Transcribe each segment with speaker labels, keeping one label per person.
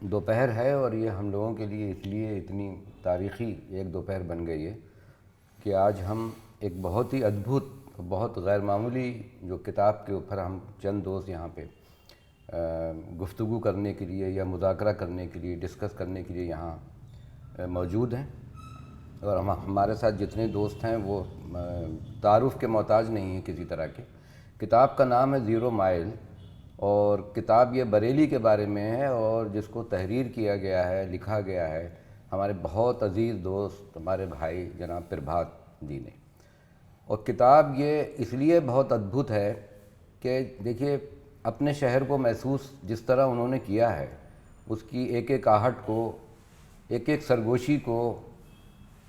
Speaker 1: दोपहर है और ये हम लोगों के लिए इसलिए इतनी तारीख़ी एक दोपहर बन गई है कि आज हम एक बहुत ही अद्भुत, बहुत गैर मामूली जो किताब के ऊपर हम चंद दोस्त यहाँ पे गुफ्तगू करने के लिए या मुज़ाकरा करने के लिए, डिस्कस करने के लिए यहाँ मौजूद हैं। और हमारे साथ जितने दोस्त हैं वो तारुफ़ के मोहताज नहीं हैं किसी तरह के। किताब का नाम है ज़ीरो माइल और किताब ये बरेली के बारे में है और जिसको तहरीर किया गया है, लिखा गया है हमारे बहुत अज़ीज़ दोस्त, हमारे भाई जनाब प्रभात जी ने। और किताब ये इसलिए बहुत अद्भुत है कि देखिए, अपने शहर को महसूस जिस तरह उन्होंने किया है, उसकी एक एक आहट को, एक एक सरगोशी को,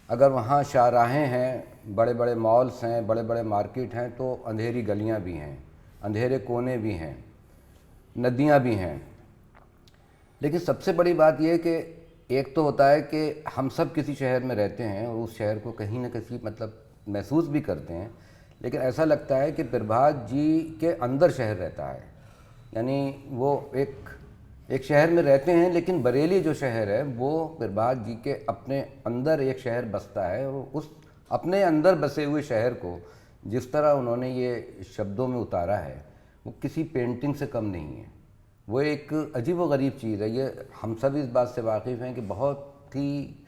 Speaker 1: अगर वहाँ शाहराहें हैं, बड़े बड़े मॉल्स हैं, बड़े बड़े मार्केट हैं, तो अंधेरी गलियाँ भी हैं, अंधेरे कोने भी हैं, नदियाँ भी हैं। लेकिन सबसे बड़ी बात यह है कि एक तो होता है कि हम सब किसी शहर में रहते हैं और उस शहर को कहीं ना कहीं मतलब महसूस भी करते हैं, लेकिन ऐसा लगता है कि प्रभात जी के अंदर शहर रहता है। यानी वो एक शहर में रहते हैं, लेकिन बरेली जो शहर है वो प्रभात जी के अपने अंदर एक शहर बसता है। और उस अपने अंदर बसे हुए शहर को जिस तरह उन्होंने ये शब्दों में उतारा है, वो किसी पेंटिंग से कम नहीं है। वो एक अजीब व गरीब चीज़ है। ये हम सब इस बात से वाकिफ़ हैं कि बहुत ही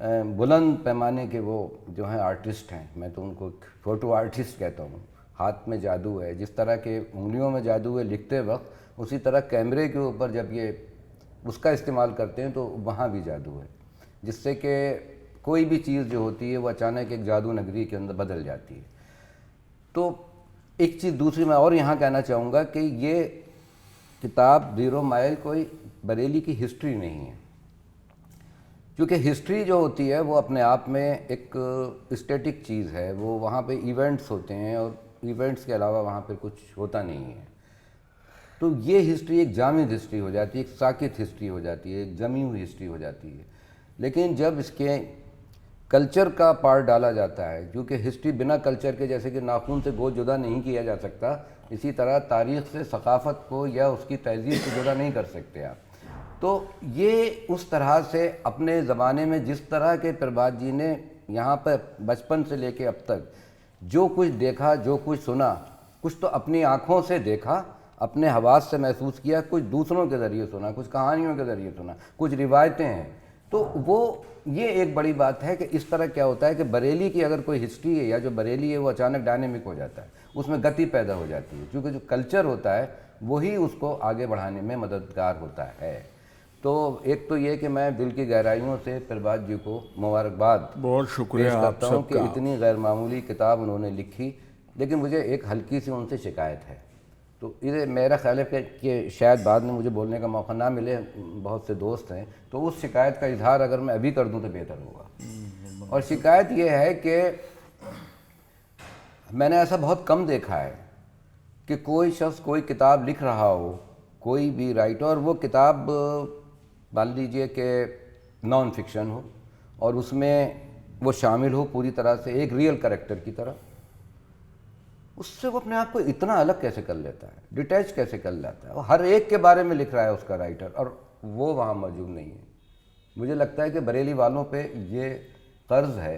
Speaker 1: बुलंद पैमाने के वो जो हैं आर्टिस्ट हैं। मैं तो उनको फ़ोटो आर्टिस्ट कहता हूँ। हाथ में जादू है, जिस तरह के उंगलियों में जादू है लिखते वक्त, उसी तरह कैमरे के ऊपर जब ये उसका इस्तेमाल करते हैं तो वहाँ भी जादू है, जिससे कि कोई भी चीज़ जो होती है वो अचानक एक जादू नगरी के अंदर बदल जाती है। तो एक चीज़ दूसरी मैं और यहाँ कहना चाहूँगा कि ये किताब ज़ीरो माइल कोई बरेली की हिस्ट्री नहीं है, क्योंकि हिस्ट्री जो होती है वो अपने आप में एक स्टैटिक चीज़ है। वो वहाँ पे इवेंट्स होते हैं और इवेंट्स के अलावा वहाँ पे कुछ होता नहीं है। तो ये हिस्ट्री एक जामिद हिस्ट्री हो जाती है, एक साकित हिस्ट्री हो जाती है, एक जमी हुई हिस्ट्री हो जाती है। लेकिन जब इसके कल्चर का पार्ट डाला जाता है, क्योंकि हिस्ट्री बिना कल्चर के, जैसे कि नाखून से गोश्त जुदा नहीं किया जा सकता, इसी तरह तारीख़ से सकाफ़त को या उसकी तहज़ीब को जुदा नहीं कर सकते आप। तो ये उस तरह से अपने ज़माने में जिस तरह के प्रभात जी ने यहाँ पर बचपन से लेके अब तक जो कुछ देखा, जो कुछ सुना, कुछ तो अपनी आँखों से देखा, अपने हवास से महसूस किया, कुछ दूसरों के ज़रिए सुना, कुछ कहानियों के ज़रिए सुना, कुछ रिवायतें हैं। तो वो ये एक बड़ी बात है कि इस तरह क्या होता है कि बरेली की अगर कोई हिस्ट्री है या जो बरेली है वो अचानक डायनेमिक हो जाता है, उसमें गति पैदा हो जाती है, क्योंकि जो कल्चर होता है वही उसको आगे बढ़ाने में मददगार होता है। तो एक तो ये कि मैं दिल की गहराइयों से प्रभात जी को मुबारकबाद
Speaker 2: बहुत शुक्रिया
Speaker 1: पेश करता हूँ कि
Speaker 2: सबका।
Speaker 1: इतनी गैर मामूली किताब उन्होंने लिखी। लेकिन मुझे एक हल्की सी उनसे शिकायत है। तो ये मेरा ख्याल है कि शायद बाद में मुझे बोलने का मौका ना मिले, बहुत से दोस्त हैं, तो उस शिकायत का इजहार अगर मैं अभी कर दूं तो बेहतर होगा। और शिकायत ये है कि मैंने ऐसा बहुत कम देखा है कि कोई शख्स कोई किताब लिख रहा हो, कोई भी राइटर, और वो किताब मान लीजिए कि नॉन फिक्शन हो और उसमें वो शामिल हो पूरी तरह से एक रियल कैरेक्टर की तरह, उससे वो अपने आप को इतना अलग कैसे कर लेता है, डिटैच कैसे कर लेता है। वो हर एक के बारे में लिख रहा है उसका राइटर, और वो वहाँ मौजूद नहीं है। मुझे लगता है कि बरेली वालों पे ये कर्ज है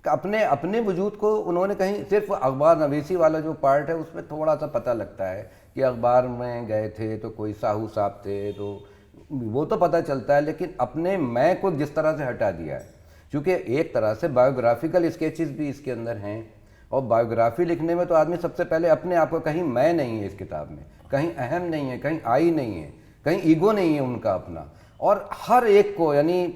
Speaker 1: कि अपने अपने वजूद को उन्होंने कहीं, सिर्फ अखबार नवीसी वाला जो पार्ट है उसमें थोड़ा सा पता लगता है कि अखबार में गए थे तो कोई साहू साहब थे, तो वो तो पता चलता है, लेकिन अपने मैं को जिस तरह से हटा दिया है, क्योंकि एक तरह से बायोग्राफिकल स्केचेस भी इसके अंदर हैं। और बायोग्राफी लिखने में तो आदमी सबसे पहले अपने आप को, कहीं मैं नहीं है इस किताब में, कहीं अहम नहीं है, कहीं आई नहीं है, कहीं ईगो नहीं है उनका अपना, और हर एक को, यानी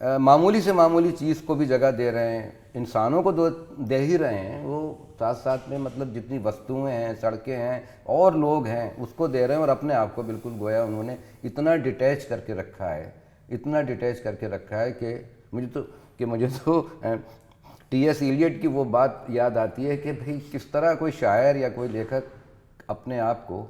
Speaker 1: मामूली से मामूली चीज़ को भी जगह दे रहे हैं, इंसानों को दे ही रहे हैं, वो साथ साथ में मतलब जितनी वस्तुएं हैं, सड़कें हैं और लोग हैं उसको दे रहे हैं, और अपने आप को बिल्कुल गोया उन्होंने इतना डिटैच करके रखा है, इतना डिटैच करके रखा है कि मुझे तो टी.एस. इलियट की वो बात याद आती है कि भाई किस तरह कोई शायर या कोई लेखक अपने आप को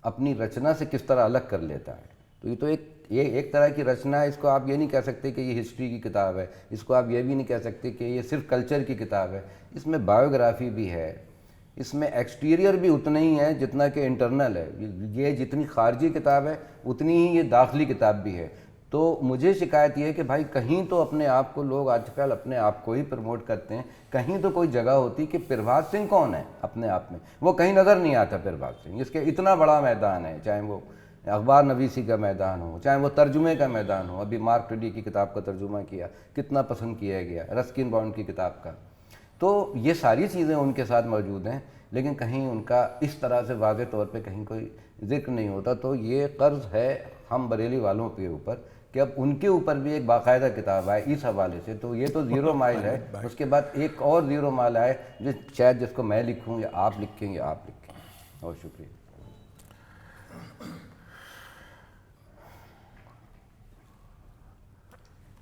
Speaker 1: अपनी रचना से किस तरह अलग कर लेता है। तो ये तो एक तरह की रचना है। इसको आप ये नहीं कह सकते कि ये हिस्ट्री की किताब है, इसको आप ये भी नहीं कह सकते कि ये सिर्फ कल्चर की किताब है। इसमें बायोग्राफी भी है, इसमें एक्सटीरियर भी उतना ही है जितना कि इंटरनल है। ये जितनी खारजी किताब है उतनी ही ये दाखिली किताब भी है। तो मुझे शिकायत ये है कि भाई कहीं तो अपने आप को, लोग आजकल अपने आप को ही प्रमोट करते हैं, कहीं तो कोई जगह होती कि प्रभात सिंह कौन है अपने आप में, वो कहीं नज़र नहीं आता। प्रभात सिंह, इसके इतना बड़ा मैदान है, चाहे वो अखबार नवीसी का मैदान हो, चाहे वो तर्जुमे का मैदान हो। अभी मार्क ट्वेडी की किताब का तर्जुमा किया, कितना पसंद किया गया, रस्किन बॉन्ड की किताब का। तो ये सारी चीज़ें उनके साथ मौजूद हैं, लेकिन कहीं उनका इस तरह से वाज़े तौर पे कहीं कोई जिक्र नहीं होता। तो ये कर्ज़ है हम बरेली वालों के ऊपर कि अब उनके ऊपर भी एक बाकायदा किताब आए इस हवाले से। तो ये तो ज़ीरो माइल है, उसके बाद एक और ज़ीरो माइल आए जो शायद जिसको मैं लिखूँ या आप लिखें या आप लिखें। बहुत शुक्रिया।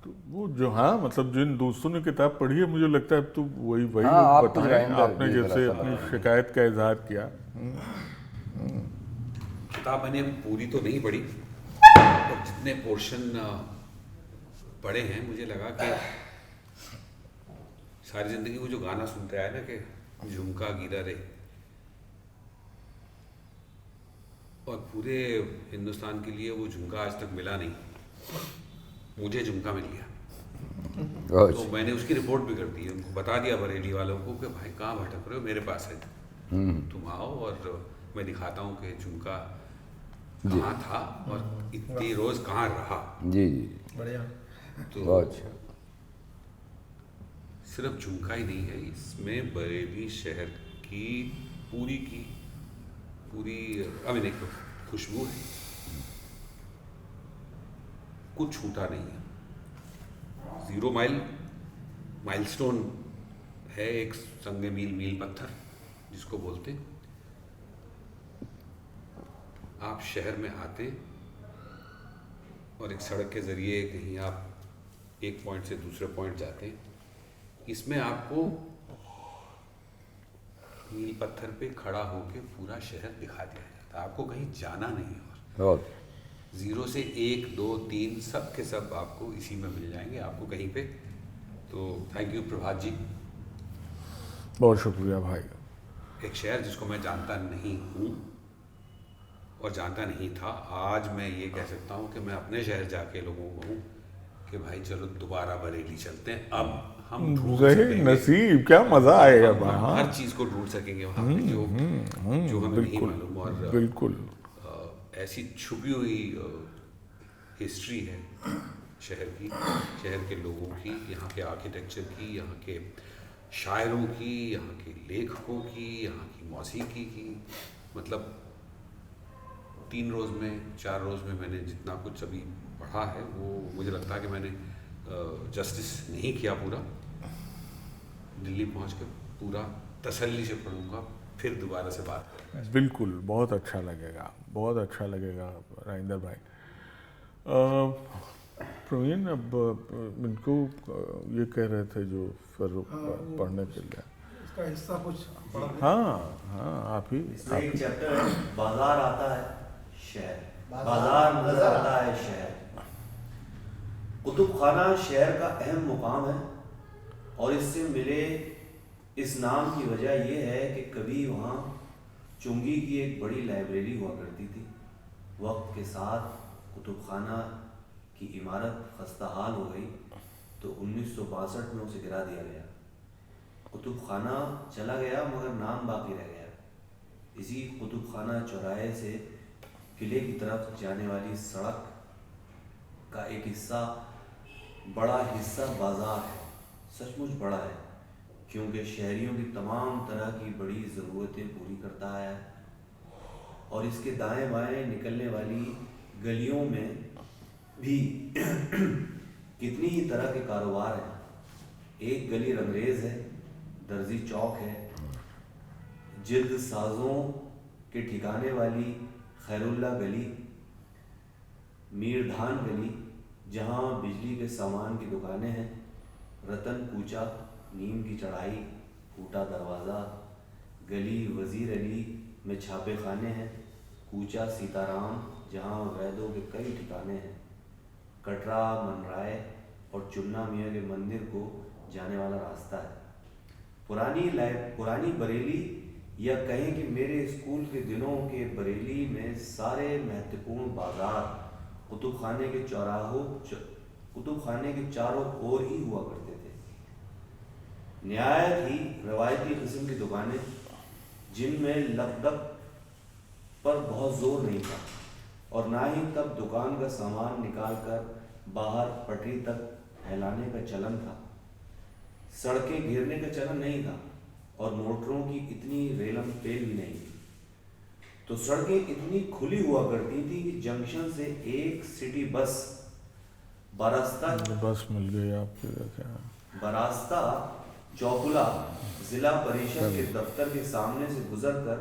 Speaker 2: तो वो जो, हाँ मतलब जिन दोस्तों ने किताब पढ़ी है, मुझे लगता है अब तो वही
Speaker 1: हाँ, आप
Speaker 2: लोग
Speaker 1: तो
Speaker 2: बताएं, आपने
Speaker 1: जी,
Speaker 2: जैसे अपनी शिकायत का इजहार किया।
Speaker 3: किताब मैंने अभी पूरी तो नहीं पढ़ी, और जितने पोर्शन पढ़े हैं मुझे लगा कि सारी ज़िंदगी वो जो गाना सुनते आए ना कि झुमका गिरा रे, और पूरे हिंदुस्तान के लिए वो झुमका आज तक मिला नहीं, मुझे झुमका मिल गया। तो मैंने उसकी रिपोर्ट भी कर दी है, उनको बता दिया बरेली वालों को कि भाई कहाँ भटक रहे हो, मेरे पास है, तुम आओ और मैं दिखाता हूँ कि झुमका कहाँ था और इतनी रोज कहाँ रहा।
Speaker 1: जी जी,
Speaker 4: बढ़िया।
Speaker 3: तो
Speaker 1: बहुत अच्छा।
Speaker 3: सिर्फ झुमका ही नहीं है, इसमें बरेली शहर की पूरी आई मीन एक खुशबू है, कुछ छूटा नहीं है। ज़ीरो माइलस्टोन है, एक संगे मील पत्थर जिसको बोलते। आप शहर में आते और एक सड़क के ज़रिए कहीं आप एक पॉइंट से दूसरे पॉइंट जाते, इसमें आपको मील पत्थर पे खड़ा होकर पूरा शहर दिखा दिया जाता, आपको कहीं जाना नहीं। और ज़ीरो से 1, 2, 3 सब के सब आपको इसी में मिल जाएंगे, आपको कहीं पे। तो थैंक यू प्रभात जी,
Speaker 2: बहुत शुक्रिया भाई।
Speaker 3: एक शहर जिसको मैं जानता नहीं हूँ और जानता नहीं था, आज मैं ये कह सकता हूँ कि मैं अपने शहर जाके लोगों को कहूँ कि भाई चलो दोबारा बरेली चलते हैं। अब हम ढूंढ सकेंगे,
Speaker 2: नसीब क्या मज़ा आएगा वहाँ,
Speaker 3: हर चीज़ को ढूंढ सकेंगे वहाँ पे जो हमें नहीं मालूम। और
Speaker 2: बिल्कुल
Speaker 3: ऐसी छुपी हुई हिस्ट्री है शहर की, शहर के लोगों की, यहाँ के आर्किटेक्चर की, यहाँ के शायरों की, यहाँ के लेखकों की, यहाँ की मौसीकी की। मतलब 3 रोज़ में 4 रोज़ में मैंने जितना कुछ अभी पढ़ा है वो मुझे लगता है कि मैंने जस्टिस नहीं किया पूरा। दिल्ली पहुँच के पूरा तसल्ली से पढ़ूंगा, फिर दोबारा से बात करेंगे।
Speaker 2: बिल्कुल, बहुत अच्छा लगेगा, बहुत अच्छा लगेगा राजेंद्र भाई। प्रवीण, अब इनको ये कह रहे थे जो फिर पढ़ने के लिए
Speaker 4: इसका हिस्सा कुछ पढ़ा।
Speaker 2: हाँ आप ही
Speaker 5: एक चैप्टर है, बाजार आता है शहर, बाजार नजर आता है शहर। कुतुब खाना शहर का अहम मुकाम है और इससे मिले इस नाम की वजह यह है कि कभी वहाँ चुंगी की एक बड़ी लाइब्रेरी हुआ करती थी। वक्त के साथ कुतुब खाना की इमारत खस्ताहाल हो गई तो 1962 में उसे गिरा दिया गया। कुतुब खाना चला गया मगर नाम बाकी रह गया। इसी कुतुब खाना चौराहे से किले की तरफ जाने वाली सड़क का एक हिस्सा, बड़ा हिस्सा बाजार है, सचमुच बड़ा है, क्योंकि शहरियों की तमाम तरह की बड़ी ज़रूरतें पूरी करता है। और इसके दाएं बाएं निकलने वाली गलियों में भी कितनी ही तरह के कारोबार हैं। एक गली रंगरेज है, दर्जी चौक है, जिल्द साजों के ठिकाने वाली खैरुल्ला गली, मीरधान गली जहाँ बिजली के सामान की दुकानें हैं, रतन कूचा, नीम की चढ़ाई, फूटा दरवाज़ा, गली वज़ीर अली में छापे खाने हैं, कूचा सीताराम जहाँ वैदों के कई ठिकाने हैं, कटरा मनराय और चुन्ना मियाँ के मंदिर को जाने वाला रास्ता है। पुरानी बरेली या कहें कि मेरे स्कूल के दिनों के बरेली में सारे महत्वपूर्ण बाजार कुतुब खाने के चारों ओर ही हुआ करते थे। निहायत ही रवायती किस्म की दुकानें जिनमें लकदक पर बहुत जोर नहीं था और ना ही तब दुकान का सामान निकालकर बाहर पटरी तक फैलाने का चलन था। सड़कें घेरने का चलन नहीं था और मोटरों की इतनी रेलम पेल भी नहीं थी। तो सड़कें इतनी खुली हुआ करती थी कि जंक्शन से एक सिटी बस
Speaker 2: बस मिल गई आपके
Speaker 5: बरास्ता चौकुला जिला परिषद के दफ्तर के सामने से गुजरकर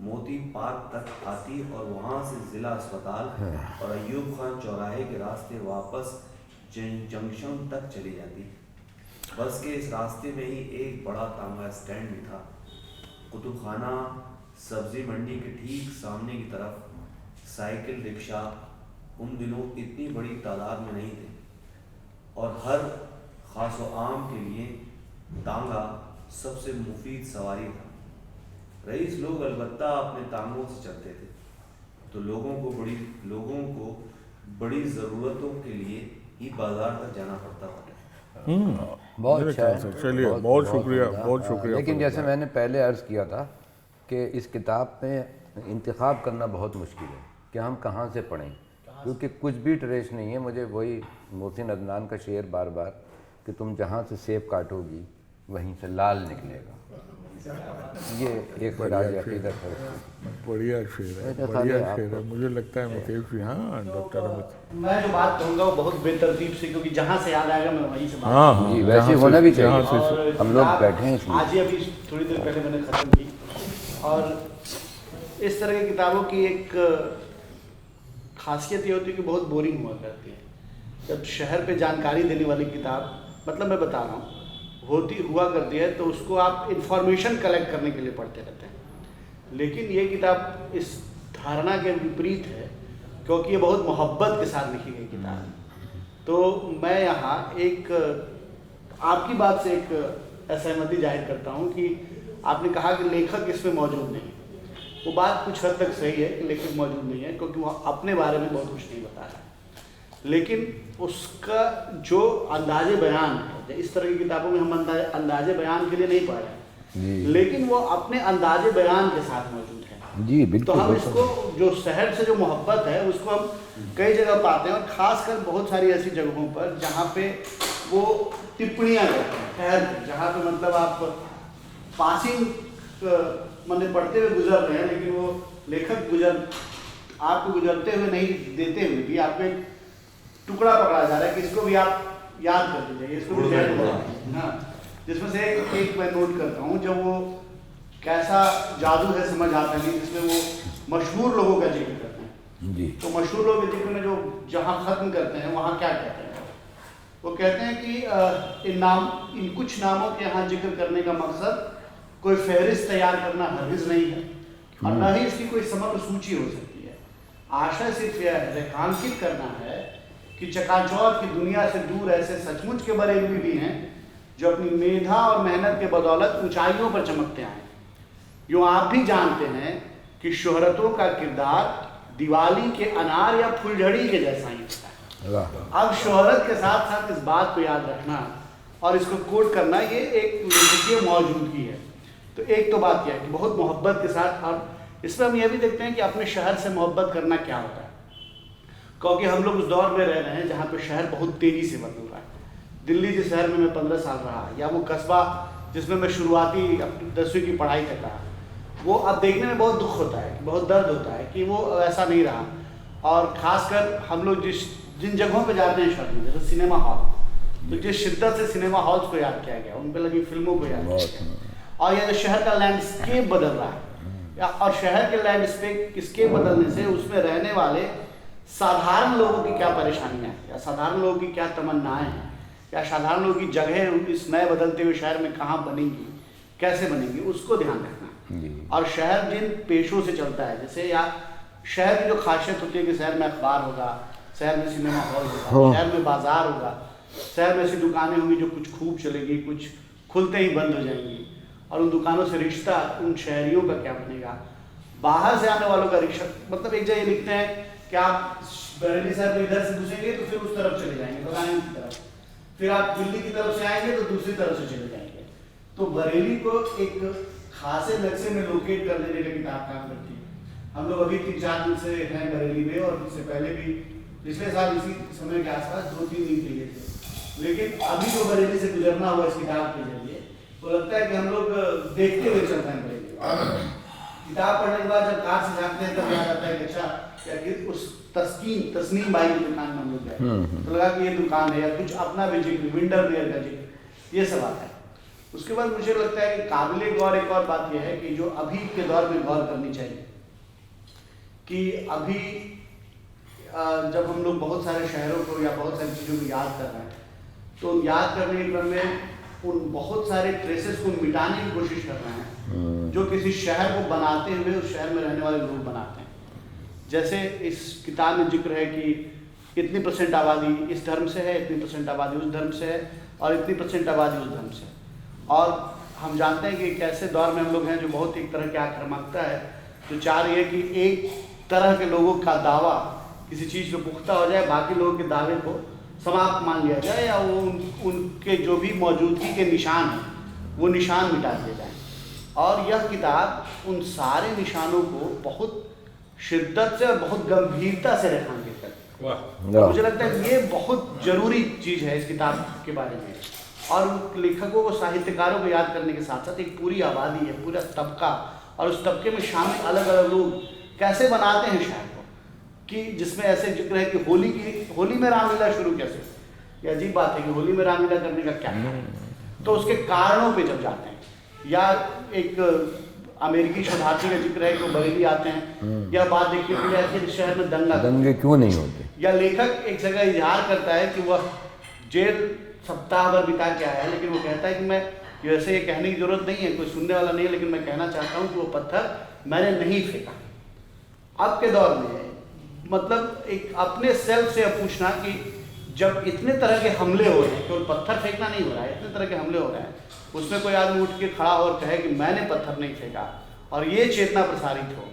Speaker 5: मोती पार्क तक आती और वहां से जिला अस्पताल और अयूब खान चौराहे के रास्ते वापस जंक्शन तक चली जाती। बस के इस रास्ते में ही एक बड़ा तांगा स्टैंड भी था। कुतुब खाना सब्जी मंडी के ठीक सामने की तरफ साइकिल रिक्शा उन दिनों इतनी बड़ी तादाद में नहीं थे और हर खास व आम के लिए तांगा सबसे मुफीद सवारी था। रईस लोग अलबत्ता अपने तांगों से चलते थे, तो लोगों को बड़ी ज़रूरतों के लिए ही बाजार तक जाना पड़ता था।
Speaker 1: बहुत अच्छा है।
Speaker 2: चलिए, बहुत शुक्रिया।
Speaker 1: लेकिन जैसे मैंने पहले अर्ज़ किया था कि इस किताब में इंतखाब करना बहुत मुश्किल है कि हम कहाँ से पढ़ें, क्योंकि कुछ भी ट्रेस नहीं है। मुझे वही मोहसिन अदनान का शेर बार बार कि तुम जहाँ से सेब काटोगी वहीं से लाल निकलेगा। ये एक राज अकीदत है।
Speaker 2: बढ़िया शेर है। मुझे लगता है मुकेश जी। हाँ डॉक्टर अमित,
Speaker 6: मैं जो बात कहूँगा वो बहुत बेतरतीब से, क्योंकि जहाँ से याद आएगा मैं वहीं से बात
Speaker 1: जी, वैसे होना भी चाहिए। हम लोग बैठे हैं
Speaker 6: आज ही अभी थोड़ी देर पहले मैंने ख़त्म की। और इस तरह की किताबों की एक खासियत ये होती है कि बहुत बोरिंग हुआ करती है। जब शहर पे जानकारी देने वाली किताब, मतलब मैं बता रहा हूँ, हुआ करती है तो उसको आप इंफॉर्मेशन कलेक्ट करने के लिए पढ़ते रहते हैं। लेकिन ये किताब इस धारणा के विपरीत है, क्योंकि ये बहुत मोहब्बत के साथ लिखी गई किताब है। तो मैं यहाँ एक आपकी बात से एक असहमति जाहिर करता हूँ कि आपने कहा कि लेखक इसमें मौजूद नहीं। वो बात कुछ हद तक सही है कि लेखक मौजूद नहीं है, क्योंकि वो अपने बारे में बहुत कुछ नहीं बताया। लेकिन उसका जो अंदाजे बयान है, इस तरह की किताबों में हम अंदाजे बयान के लिए नहीं पढ़ रहे, लेकिन वो अपने अंदाजे बयान के साथ मौजूद है
Speaker 1: जी, बिल्कुल।
Speaker 6: तो हम इसको जो शहर से जो मोहब्बत है उसको हम कई जगह पाते हैं, और ख़ासकर बहुत सारी ऐसी जगहों पर जहाँ पे वो टिप्पणियाँ करते हैं शहर, जहाँ पे मतलब आप पासिंग मतलब पढ़ते हुए गुजर रहे हैं, लेकिन वो लेखक आपको गुजरते हुए नहीं देते हुए भी आपको एक टुकड़ा पकड़ा जा रहा है कि इसको भी आप याद कर लीजिए, इसको भी ध्यान रखिए। हाँ, जिसमें से एक मैं नोट करता हूँ, जब वो कैसा जादू है समझ आता नहीं, जिसमें वो मशहूर लोगों का जिक्र करते हैं
Speaker 1: जी।
Speaker 6: तो मशहूर लोगों के जिक्र में जो जहाँ ख़त्म करते हैं वहाँ क्या कहते हैं, वो कहते हैं कि इन कुछ नामों के यहाँ जिक्र करने का मकसद कोई फहरिस्त तैयार करना हरगिज़ नहीं है और न ही इसकी कोई समग्र सूची हो सकती है। आशय सिर्फ यह रेखांकित करना है कि चकाचौंध की दुनिया से दूर ऐसे सचमुच के बरेलवी भी हैं जो अपनी मेधा और मेहनत के बदौलत ऊंचाइयों पर चमकते आए। यूँ आप भी जानते हैं कि शोहरतों का किरदार दिवाली के अनार या फुलझड़ी के जैसा ही होता है। अब शोहरत के साथ साथ इस बात को याद रखना और इसको कोट करना, ये एक लेखकीय मौजूदगी है। तो एक तो बात यह है कि बहुत मोहब्बत के साथ, और इसमें हम यह भी देखते हैं कि अपने शहर से मोहब्बत करना क्या होता है, क्योंकि हम लोग उस दौर में रह रहे हैं जहाँ पे शहर बहुत तेज़ी से बदल रहा है। दिल्ली जिस शहर में मैं 15 साल रहा, या वो कस्बा जिसमें मैं शुरुआती अपनी 10वीं की पढ़ाई तक रहा, वो अब देखने में बहुत दुख होता है, बहुत दर्द होता है कि वो ऐसा नहीं रहा। और ख़ासकर हम लोग जिन जगहों पे जाते हैं शहर में, जैसे सिनेमा हॉल, तो जिस शिद्दत से सिनेमा हॉल्स को याद किया गया, उन पर लगी फिल्मों को याद किया गया, और यह जो शहर का लैंडस्केप बदल रहा है, और शहर के लैंडस्केप बदलने से उसमें रहने वाले साधारण लोगों की क्या परेशानियाँ हैं, या साधारण लोगों की क्या तमन्नाएँ हैं, या साधारण लोगों की जगह इस नए बदलते हुए शहर में कहाँ बनेंगी, कैसे बनेंगी, उसको ध्यान रखना। और शहर जिन पेशों से चलता है, जैसे या शहर की जो खासियत होती है कि शहर में अखबार होगा, शहर में सिनेमा हॉल होगा, शहर में बाजार होगा, शहर में ऐसी दुकानें होंगी जो कुछ खूब चलेगी, कुछ खुलते ही बंद हो जाएंगी, और उन दुकानों से रिश्ता उन शहरियों का क्या बनेगा, बाहर से आने वालों का रिश्ता। मतलब एक जगह लिखते हैं कि आप बरेली शहर में इधर से घुसेंगे तो फिर उस तरफ चले जाएंगे, बगाने की तरफ, फिर आप दिल्ली की तरफ से आएंगे तो दूसरी तरफ से चले जाएंगे। तो बरेली को एक खासे नक्शे में लोकेट कर देने का किताब काम करती है। हम लोग अभी 3-4 दिन से हैं बरेली में, और इससे पहले भी पिछले साल इसी समय के आसपास 2-3 दिन के लिए थे। लेकिन अभी जो बरेली से गुजरना हुआ इस किताब के जरिए, तो लगता है कि हम लोग देखते हुए चलते हैं बरेली। और किताब पढ़ने के बाद जब कार से जाते हैं तब याद आता है कि अच्छा क्या उस तस्नीम भाई की दुकान में हम लोग गए, तो लगा कि ये दुकान है, या कुछ अपना भी जिक्र, विंडरवेयर का जिक्र, ये सब आता है। उसके बाद मुझे लगता है कि काबिल गौर एक और बात यह है कि जो अभी के दौर में गौर करनी चाहिए कि अभी जब हम लोग बहुत सारे शहरों को या बहुत सारी चीज़ों को याद कर रहे हैं, तो याद करने के क्रम में उन बहुत सारे ट्रेसेस को मिटाने की कोशिश कर रहे हैं जो किसी शहर को बनाते हुए उस शहर में रहने वाले लोग बनाते हैं। जैसे इस किताब में जिक्र है कि इतनी % आबादी इस धर्म से है, इतनी % आबादी उस धर्म से है, और इतनी % आबादी उस धर्म से है। और हम जानते हैं कि एक ऐसे दौर में हम लोग हैं जो बहुत एक तरह की आक्रामकता है, जो चाह रही है कि एक तरह के लोगों का दावा किसी चीज़ पे पुख्ता हो जाए, बाकी लोगों के दावे को समाप्त मान लिया जाए, या वो उनके जो भी मौजूदगी के निशान हैं वो निशान मिटा दिए जाए। और यह किताब उन सारे निशानों को बहुत शिद्दत से और बहुत गंभीरता से रेखांकित करती है। मुझे लगता है कि ये बहुत ज़रूरी चीज़ है इस किताब के बारे में। और लेखकों को, साहित्यकारों को याद करने के साथ साथ एक पूरी आबादी है, पूरा तबका, और उस तबके में शामिल अलग अलग लोग कैसे बनाते हैं शहर को, कि जिसमें ऐसे जिक्र है कि होली में रामलीला शुरू कैसे, ये अजीब बात है कि होली में रामलीला करने का क्या है, तो उसके कारणों पे जब जाते हैं, या एक अमेरिकी शरणार्थी का जिक्र है कि वो बरेली आते हैं, या बात देखने के लिए ऐसे शहर में दंगे
Speaker 1: क्यों नहीं होते,
Speaker 6: या लेखक एक जगह इजहार करता है कि वह जेल सप्ताह भर बिता के आया है, लेकिन वो कहता है कि मैं, वैसे ये कहने की जरूरत नहीं है, कोई सुनने वाला नहीं है, लेकिन मैं कहना चाहता हूँ कि वो पत्थर मैंने नहीं फेंका। अब के दौर में मतलब एक अपने सेल्फ से पूछना कि जब इतने तरह के हमले हो रहे हैं, केवल पत्थर फेंकना नहीं हो रहा है, इतने तरह के हमले हो रहे हैं, उसमें कोई आदमी उठ के खड़ा हो और कहे कि मैंने पत्थर नहीं फेंका, और ये चेतना प्रसारित हो,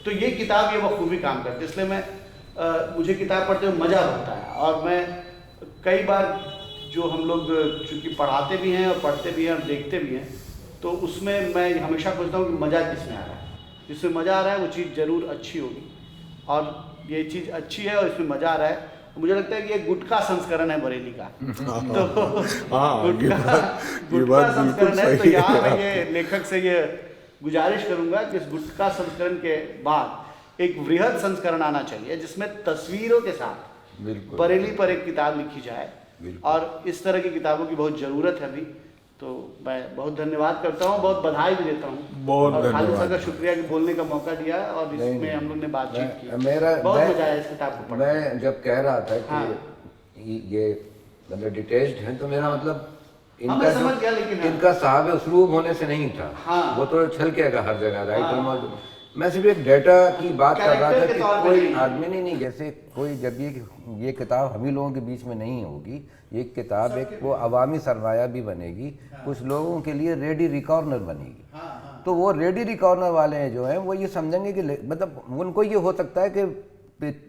Speaker 6: तो ये किताब ये बखूबी काम करती है। इसलिए मुझे किताब पढ़ते हुए मज़ा आता है। और मैं कई बार जो हम लोग चूँकि पढ़ाते भी हैं और पढ़ते भी हैं और देखते भी हैं, तो उसमें मैं हमेशा पूछता हूँ कि मज़ा किस में आ रहा है। जिसमें मज़ा आ रहा है वो चीज़ ज़रूर अच्छी होगी, और ये चीज़ अच्छी है और इसमें मज़ा आ रहा है। मुझे लगता है कि ये गुटखा संस्करण है बरेली का, तो गुटखा संस्करण है। तो यहाँ मैं ये लेखक से ये गुजारिश करूँगा कि इस गुटखा संस्करण के बाद एक वृहद संस्करण आना चाहिए, जिसमें तस्वीरों के साथ बरेली पर एक किताब लिखी जाए, और इस तरह की किताबों की बहुत ज़रूरत है अभी। तो मैं बहुत धन्यवाद करता हूँ, बहुत बधाई भी देता हूँ, और खालिद सर का शुक्रिया कि बोलने का मौका दिया, और इसमें हम लोग ने बातचीत की। बहुत मजा आया इस किताब को पढ़ने।
Speaker 1: मैं जब कह रहा था कि ये मतलब डिटेच्ड है, तो मेरा मतलब इनका साहब उसलूब होने से नहीं था, वो तो छल के हर जगह राइटर मौजूद। मैं सिर्फ एक डेटा की बात कर रहा था कि कोई आदमी नहीं, जैसे कोई जब ये किताब हम ही लोगों के बीच में नहीं होगी, ये किताब एक वो अवामी सरमाया भी बनेगी, कुछ लोगों के लिए रेडी रिकॉर्नर बनेगी। तो वो रेडी रिकॉर्नर वाले जो हैं वो ये समझेंगे कि मतलब उनको ये हो सकता है कि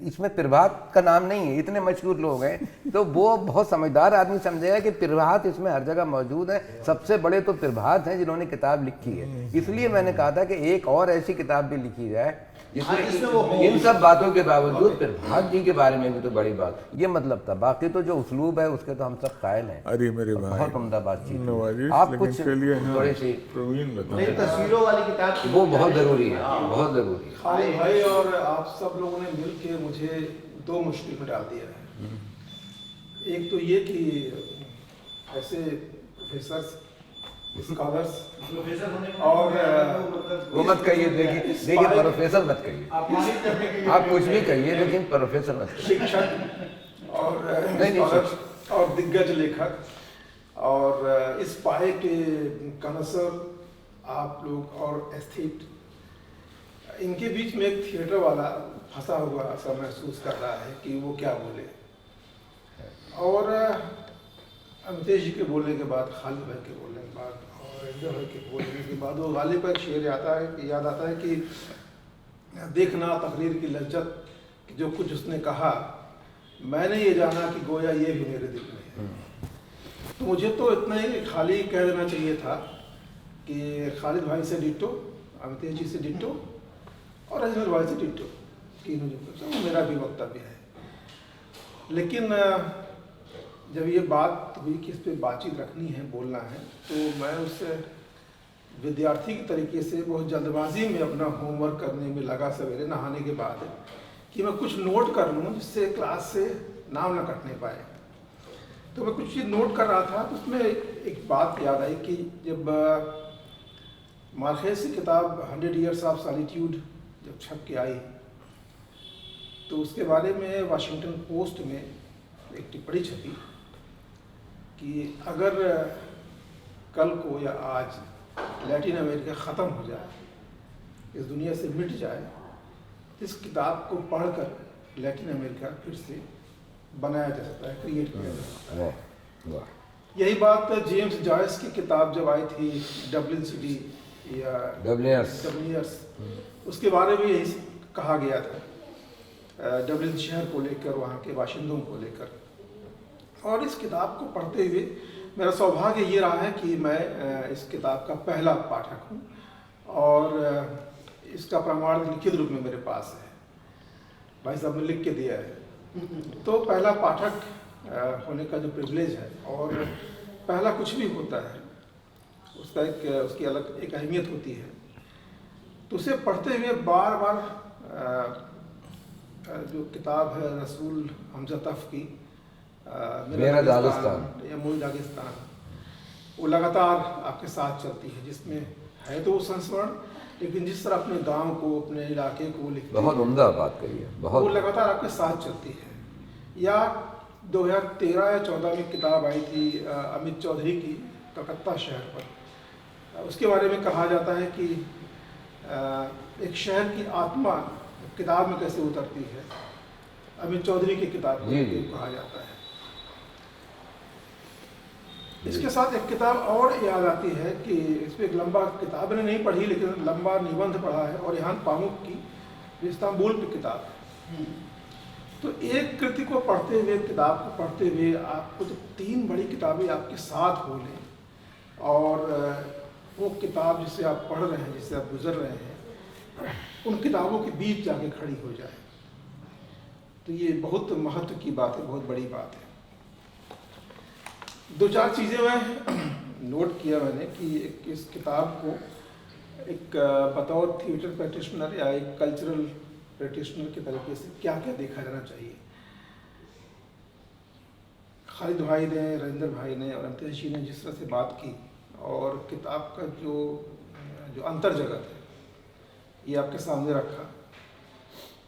Speaker 1: इसमें प्रभात का नाम नहीं है, इतने मशहूर लोग हैं, तो वो बहुत समझदार आदमी समझेगा कि प्रभात इसमें हर जगह मौजूद है, सबसे बड़े तो प्रभात हैं जिन्होंने किताब लिखी है। इसलिए मैंने कहा था कि एक और ऐसी किताब भी लिखी जाए जिसमें इन सब बातों के बावजूद प्रभात जी के बारे में भी तो बड़ी बात, ये मतलब था। बाकी तो जो उसलूब है उसके तो हम सब कायल हैं।
Speaker 2: अरे मेरे भाई,
Speaker 1: बहुत उम्दा बातचीत।
Speaker 2: आप कुछ थोड़ी सी
Speaker 6: तस्वीरों वाली किताब
Speaker 1: वो बहुत जरूरी है, बहुत जरूरी है।
Speaker 4: खालिद भाई और आप सब लोगों ने मिल के मुझे 2 मुश्किल में डाल दिया है। एक तो ये कि ऐसे प्रोफेसर्स, स्कॉलर्स, और
Speaker 1: वो मत कहिए, देखिए प्रोफेसर मत कहिए, आप कुछ भी कहिए लेकिन प्रोफेसर मत कहिए।
Speaker 4: शिक्षक और दिग्गज लेखक और इस पाए के कनसर आप लोग और एस्थेट, इनके बीच में एक थिएटर वाला फंसा हुआ ऐसा महसूस कर रहा है कि वो क्या बोले। और अमितेश जी के बोलने के बाद, खालिद भाई के बोलने के बाद और रंजन भाई के बोलने के बाद वो गालिब का एक शेर याद आता है कि देखना तकरीर की लज्जत, कि जो कुछ उसने कहा मैंने ये जाना कि गोया ये भी मेरे दिल में है। तो मुझे तो इतना ही खाली कह देना चाहिए था कि खालिद भाई से डिट्टो, अमितेश जी से डिट्टो और रंजन भाई से डिट्टो, तीनों जो कुछ वो मेरा भी वक्तव्य है। लेकिन जब ये बात हुई कि इस पर बातचीत रखनी है, बोलना है, तो मैं उस विद्यार्थी के तरीके से बहुत जल्दबाजी में अपना होमवर्क करने में लगा सवेरे नहाने के बाद कि मैं कुछ नोट कर लूँ जिससे क्लास से नाम ना कटने पाए। तो मैं कुछ चीज़ नोट कर रहा था, तो उसमें एक बात याद आई कि जब मार्केस की किताब 100 Years of Solitude जब छप के आई, तो उसके बारे में वाशिंगटन पोस्ट में एक टिप्पणी छपी कि अगर कल को या आज लैटिन अमेरिका ख़त्म हो जाए, इस दुनिया से मिट जाए, इस किताब को पढ़कर लैटिन अमेरिका फिर से बनाया जा सकता है, क्रिएट किया जा सकता है। यही बात जेम्स जॉयस की किताब जब आई थी डब्लिन सिटी या डब्लियर्स, उसके बारे में यही कहा गया था, डब्लिन शहर को लेकर, वहाँ के बाशिंदों को लेकर। और इस किताब को पढ़ते हुए मेरा सौभाग्य ये रहा है कि मैं इस किताब का पहला पाठक हूँ और इसका प्रमाण लिखित रूप में मेरे पास है, भाई साहब ने लिख के दिया है। तो पहला पाठक होने का जो प्रिविलेज है, और पहला कुछ भी होता है उसका उसकी अलग एक अहमियत होती है। तो उसे पढ़ते हुए बार बार जो किताब है रसूल हमजा तफ की मेरा दागिस्तान या मुई दागिस्तान, वो लगातार आपके साथ चलती है, जिसमें है तो वो संस्मरण, लेकिन जिस तरह अपने गांव को, अपने इलाके को लिखते
Speaker 1: बहुत उम्दा बात कही है, बहुत,
Speaker 4: वो लगातार आपके साथ चलती है। या 2013 या 14 में किताब आई थी अमित चौधरी की कलकत्ता शहर पर, उसके बारे में कहा जाता है कि एक शहर की आत्मा किताब में कैसे उतरती है, अमित चौधरी की किताब को कहा जाता है। इसके साथ एक किताब और याद आती है कि इस पर एक लंबा किताब मैंने नहीं पढ़ी, लेकिन लंबा निबंध पढ़ा है, और यहाँ पामुक की इस्तांबुल की किताब है। तो एक कृति को पढ़ते हुए, किताब को पढ़ते हुए आपको तो 3 बड़ी किताबें आपके साथ हो लें, और वो किताब जिसे आप पढ़ रहे हैं, जिससे आप गुजर रहे हैं, उन किताबों के बीच जाके खड़ी हो जाए, तो ये बहुत महत्व की बात है, बहुत बड़ी बात है। 2-4 चीज़ें मैं नोट किया मैंने कि इस किताब को एक बतौर थिएटर प्रैक्टिशनर या एक कल्चरल प्रैक्टिशनर के तरीके से क्या क्या देखा जाना चाहिए। खालिद भाई ने, रविंदर भाई ने और अमितेश जी ने जिस तरह से बात की, और किताब का जो अंतर जगत है ये आपके सामने रखा,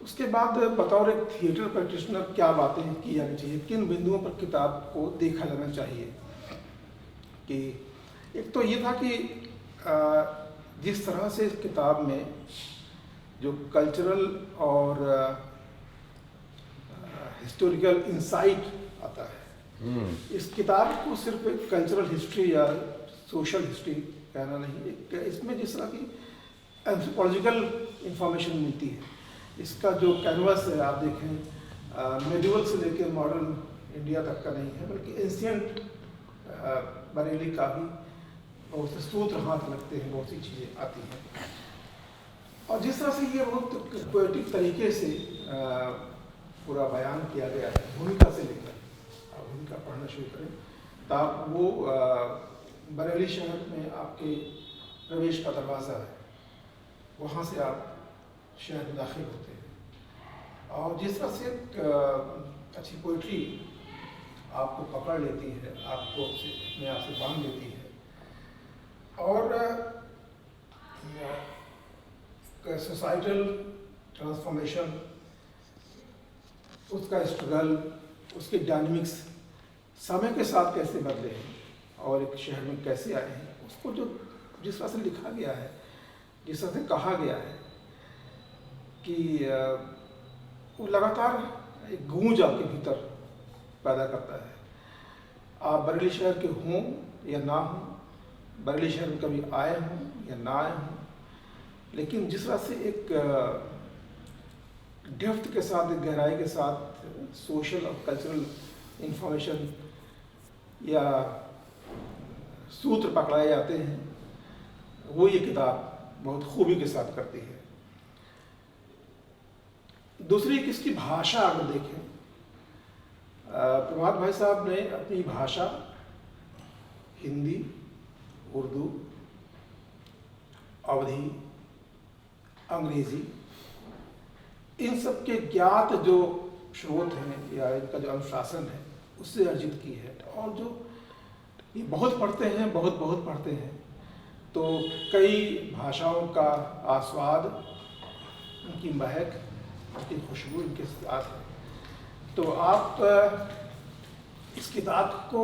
Speaker 4: उसके बाद बतौर एक थिएटर प्रैक्टिशनर क्या बातें की जानी चाहिए, किन बिंदुओं पर किताब को देखा जाना चाहिए। कि एक तो ये था कि जिस तरह से इस किताब में जो कल्चरल और हिस्टोरिकल इंसाइट आता है, इस किताब को सिर्फ एक कल्चरल हिस्ट्री या सोशल हिस्ट्री कहना नहीं, इसमें जिस तरह की एंथ्रोपोलॉजिकल इंफॉर्मेशन मिलती है। इसका जो कैनवास है आप देखें, मेडिवल से लेकर मॉडर्न इंडिया तक का नहीं है, बल्कि एंशिएंट बरेली का भी बहुत से सूत्र हाथ लगते हैं, बहुत सी चीज़ें आती हैं। और जिस तरह से ये बहुत पोएटिक तरीके से पूरा बयान किया गया है, भूमिका से लेकर, आप भूमिका पढ़ना शुरू करें तो आप वो बरेली शहर में आपके प्रवेश का दरवाज़ा है, वहाँ से आप शहर में दाखिल होते हैं। और जिस तरह से अच्छी पोइट्री आपको पकड़ लेती है, आपको अपने आप से बांध लेती है, और सोसाइटल ट्रांसफॉर्मेशन, उसका स्ट्रगल, उसके डायनामिक्स समय के साथ कैसे बदले हैं और एक शहर में कैसे आए हैं, उसको जो जिस तरह से लिखा गया है, जिस तरह से कहा गया है कि वो लगातार एक गूंज आपके भीतर पैदा करता है। आप बरेली शहर के हों या ना हों, बरेली शहर में कभी आए हों या ना आए हों, लेकिन जिस तरह से एक डेप्थ के साथ, एक गहराई के साथ सोशल और कल्चरल इंफॉर्मेशन या सूत्र पकड़ाए जाते हैं, वो ये किताब बहुत खूबी के साथ करती है। दूसरी किसकी भाषा अगर देखें, प्रभात भाई साहब ने अपनी भाषा हिंदी, उर्दू, अवधी, अंग्रेजी, इन सब के ज्ञात जो स्रोत हैं या इनका जो अनुशासन है उससे अर्जित की है। और जो ये बहुत पढ़ते हैं, बहुत पढ़ते हैं, तो कई भाषाओं का आस्वाद, उनकी महक, उनकी खुशबू इनके साथ है। तो आप इस किताब को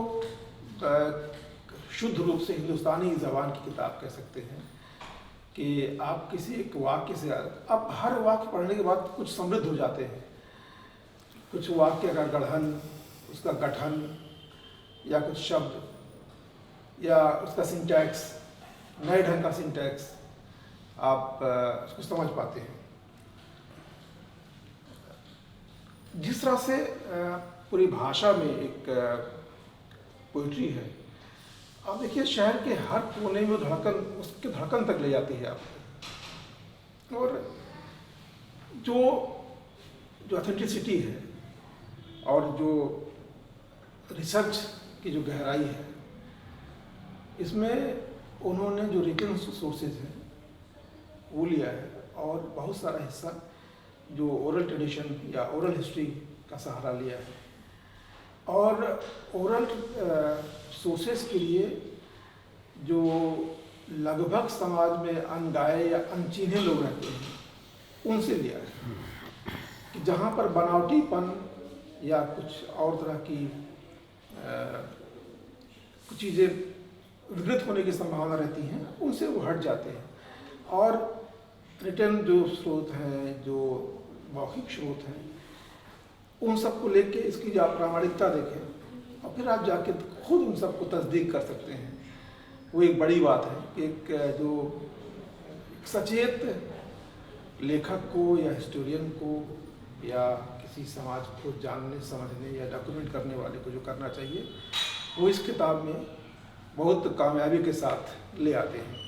Speaker 4: शुद्ध रूप से हिंदुस्तानी ज़बान की किताब कह सकते हैं कि आप किसी एक वाक्य से, आप हर वाक्य पढ़ने के बाद कुछ समृद्ध हो जाते हैं। कुछ वाक्य का गढ़न, उसका गठन, या कुछ शब्द या उसका सिंटैक्स, नए ढंग का सिंटैक्स आप उसको समझ पाते हैं। जिस तरह से पूरी भाषा में एक पोइट्री है, आप देखिए शहर के हर कोने में धड़कन, उसके धड़कन तक ले जाती है आपको। और जो ऑथेंटिसिटी है और जो रिसर्च की जो गहराई है, इसमें उन्होंने जो रिटन सोर्सेज हैं वो लिया है, और बहुत सारा हिस्सा जो ओरल ट्रेडिशन या ओरल हिस्ट्री का सहारा लिया है। और ओरल सोर्सेज के लिए जो लगभग समाज में अनगाए या अनचिन्हे लोग रहते हैं उनसे लिया है कि जहाँ पर बनावटीपन या कुछ और तरह की कुछ चीज़ें विकृत होने की संभावना रहती हैं, उनसे वो हट जाते हैं। और रिटर्न जो स्रोत हैं, जो मौखिक स्रोत हैं, उन सबको लेके इसकी जो आप प्रामाणिकता देखें और फिर आप जाके खुद उन सबको तस्दीक कर सकते हैं। वो एक बड़ी बात है कि एक जो सचेत लेखक को या हिस्टोरियन को या किसी समाज को जानने, समझने या डॉक्यूमेंट करने वाले को जो करना चाहिए, वो इस किताब में बहुत कामयाबी के साथ ले आते हैं।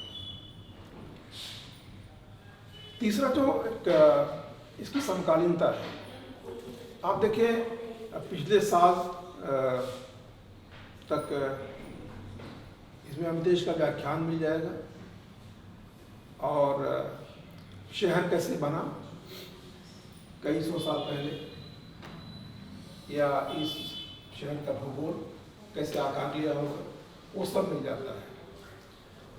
Speaker 4: तीसरा जो एक इसकी समकालीनता है, आप देखिए पिछले साल तक इसमें अमितेश का व्याख्यान मिल जाएगा, और शहर कैसे बना कई सौ साल पहले, या इस शहर का भूगोल कैसे आकार लिया होगा, वो सब मिल जाता है।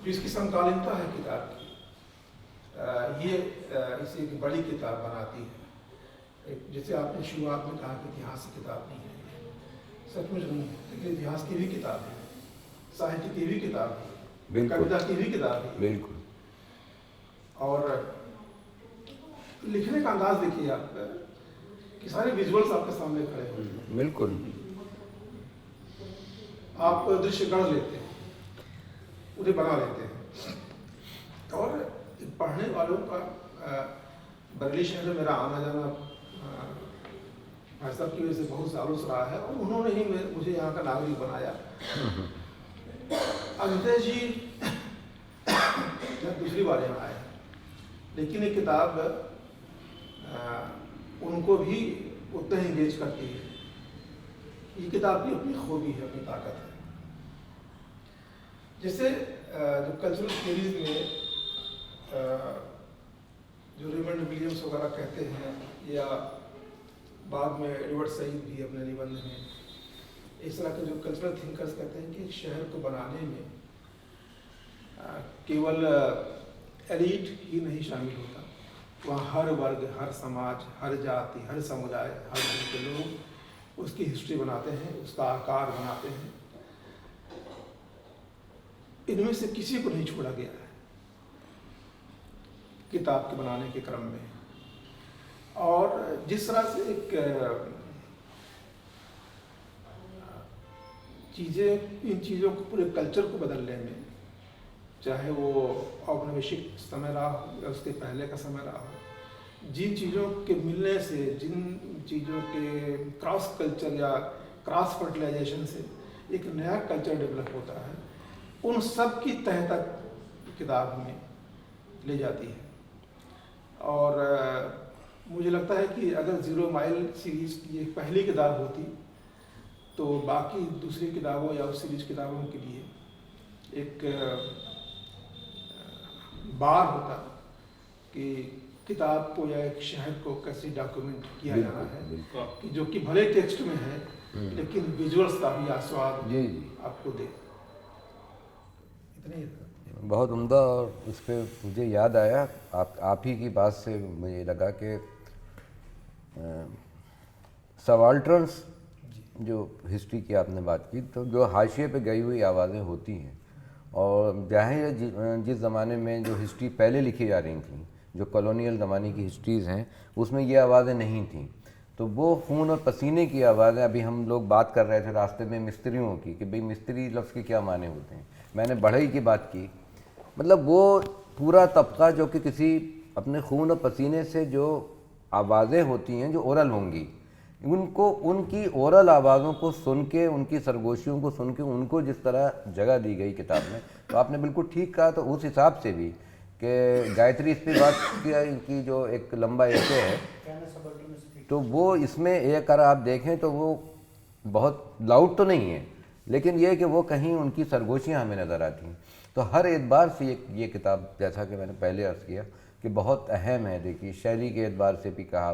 Speaker 4: जो इसकी समकालीनता है किताब की, ये इसे एक बड़ी किताब बनाती है। जैसे आपने शुरुआत में कहा कि इतिहास की किताब नहीं है, सचमुच नहीं है, लेकिन इतिहास की भी किताब है, साहित्य की भी किताब है, कविता की भी किताब है।
Speaker 1: बिल्कुल।
Speaker 4: और लिखने का अंदाज देखिए आप कि सारे विजुअल्स आपके सामने खड़े होते हैं।
Speaker 1: बिल्कुल।
Speaker 4: आप दृश्य गढ़ लेते हैं, उन्हें बना लेते हैं। और पढ़ने वालों का बरेली शहर में मेरा आना जाना भाई साहब की वजह से बहुत सालों से रहा है, और उन्होंने ही मुझे यहाँ का नागरिक बनाया। अमितेश जी मैं दूसरी बार यहाँ आया, लेकिन ये किताब उनको भी उतना ही इंगेज करती है। ये किताब की अपनी खूबी है, अपनी ताकत है। जैसे जो कल्चरल थ्योरीज में जो रेमंड विलियम्स वगैरह कहते हैं, या बाद में एडवर्ड सईद भी अपने निबंध में, इस तरह के जो कल्चरल थिंकर्स कहते हैं कि शहर को बनाने में केवल एलीट ही नहीं शामिल होता, वहाँ हर वर्ग, हर समाज, हर जाति, हर समुदाय, हर धर्म के लोग उसकी हिस्ट्री बनाते हैं, उसका आकार बनाते हैं। इनमें से किसी को नहीं छोड़ा गया है किताब के बनाने के क्रम में। और जिस तरह से एक इन चीज़ों को, पूरे कल्चर को बदलने में, चाहे वो औपनिवेशिक समय रहा हो या उसके पहले का समय रहा हो, जिन चीज़ों के मिलने से, जिन चीज़ों के क्रॉस कल्चर या क्रॉस फर्टिलाइजेशन से एक नया कल्चर डेवलप होता है, उन सब की तह तक किताब हमें ले जाती है। और मुझे लगता है कि अगर 0 माइल सीरीज़ की एक पहली किताब होती तो बाकी दूसरी किताबों या उस सीरीज किताबों के लिए एक बार होता कि किताब को या एक शहर को कैसे डॉक्यूमेंट किया जाना है, कि जो कि भले टेक्स्ट में है लेकिन विजुअल्स का भी आस्वाद
Speaker 1: जी
Speaker 4: आपको दे। इतनी
Speaker 1: बहुत उम्दा। और इस पर मुझे याद आया आप ही की बात से मुझे लगा कि सबाल्टर्न्स जो हिस्ट्री की आपने बात की, तो जो हाशिए पे गई हुई आवाज़ें होती हैं, और जाहिर जिस ज़माने में जो हिस्ट्री पहले लिखी जा रही थी, जो कॉलोनियल ज़माने की हिस्ट्रीज़ हैं, उसमें ये आवाज़ें नहीं थीं, तो वो खून और पसीने की आवाज़ें। अभी हम लोग बात कर रहे थे रास्ते में मिस्त्रियों की, कि भाई मिस्त्री लफ्ज़ के क्या माने होते हैं, मैंने बढ़ई की बात की, मतलब वो पूरा तबका जो कि किसी अपने खून और पसीने से जो आवाज़ें होती हैं, जो ओरल होंगी, उनको, उनकी ओरल आवाज़ों को सुन के, उनकी सरगोशियों को सुन के, उनको जिस तरह जगह दी गई किताब में, तो आपने बिल्कुल ठीक कहा। तो उस हिसाब से भी कि गायत्री इस पर बात किया कि जो एक लंबा एसे है, तो वो इसमें एक अगर आप देखें तो वो बहुत लाउड तो नहीं है, लेकिन ये कि वो कहीं उनकी सरगोशियाँ हमें नज़र आती हैं। तो हर एतबार से ये किताब, जैसा कि मैंने पहले अर्ज़ किया, कि बहुत अहम है। देखिए शैली के एतबार से भी कहा,